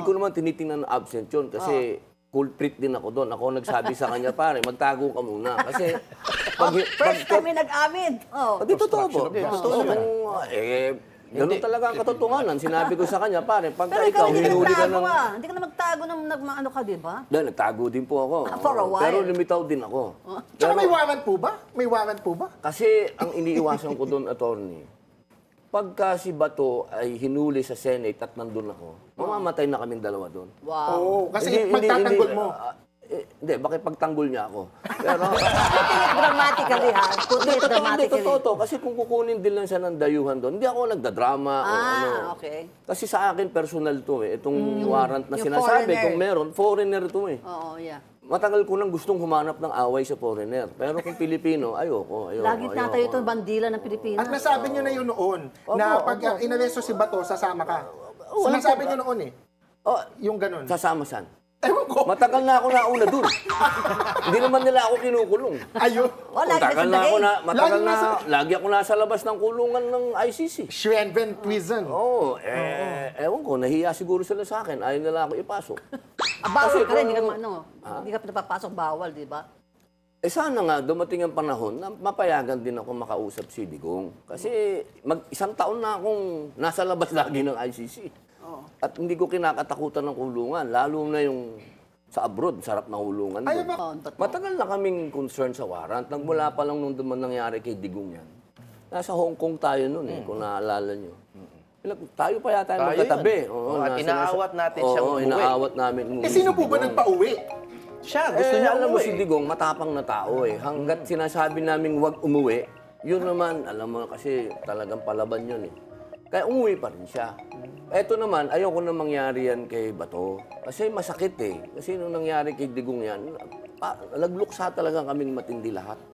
hindi ko naman tinitingnan na absent yun kasi culprit din ako doon. Ako nagsabi sa kanya, pare, magtago ka muna. Kasi First time may nag-amin. Oh. Hindi, totoo po. Totoo naman. Ganun talaga ang katotohanan. Sinabi ko sa kanya, pare, pagka Pero ikaw ikaw hindi ka hinuli ka nagtago ng... Hindi ka na magtago ng ano ka, di ba? Dahil nagtago din po ako. For a while. Pero lumitaw din ako. Tsaka may warrant po ba? May warrant po ba? Kasi ang iniiwasan ko doon, attorney, pagka si Bato ay hinuli sa Senate at nandun ako, mamamatay na kaming dalawa doon. Wow. Oo, kasi pagtatanggol mo. Hindi, bakit pagtanggol niya ako? Pero, Putting it dramatically, ha? Putting it hindi, dramatically. totoo. Kasi kung kukunin din lang siya ng dayuhan doon, hindi ako nagdadrama o ano. Okay. Kasi sa akin, personal to eh. Itong warrant na Yung sinasabi, foreigner. kung meron, foreigner to eh. Oo, yeah. Matagal ko nang gustong humanap ng away sa foreigner. Pero kung Pilipino, ayoko. Lagi natayo itong bandila ng Pilipinas. At nasabi nyo na yun noon, na pag inaresto si Bato, sasama ka. Sinasabi nyo noon eh. Oh, Yung ganun. sasama saan? Ewan ko. Matagal na ako nauna dun. Hindi naman nila ako kinukulong. Ayun. Wala, Matagal na ako na, matagal Lagi na, nasa- lagi ako nasa labas ng kulungan ng ICC. Schwenven Prison. Oo, ewan ko, nahiya siguro sila sa akin. Ayaw nila ako ipasok. Bawal ka rin, hindi ka, kung- hindi ka pinapapasok, bawal, di ba? Sana nga, dumating ang panahon na mapayagan din ako makausap si Digong. Kasi isang taon na akong nasa labas lagi ng ICC. At hindi ko kinakatakutan ng kulungan, lalo na yung sa abroad, sarap na kulungan Ay, doon. ba- Matagal na kaming concern sa warrant. Nagmula pa lang nung duman nangyari kay Digong yan. Nasa Hong Kong tayo noon eh, kung naalala nyo. Tayo pa yata yung Tayo magkatabi. yun. At inaawat natin siyang Oo, umuwi. inaawat namin umuwi. Sino si po ba Digong. nagpa-uwi? Siya, gusto niya Alam mo umuwi. si Digong, matapang na tao eh. Hanggat sinasabi naming huwag umuwi, yun naman, alam mo kasi talagang palaban yun eh. Kaya umuwi pa rin siya. Eto naman, ayoko na mangyari yan kay Bato. Kasi masakit eh. Kasi nung nangyari kay Digong yan, nagluksa talaga kaming matindi lahat.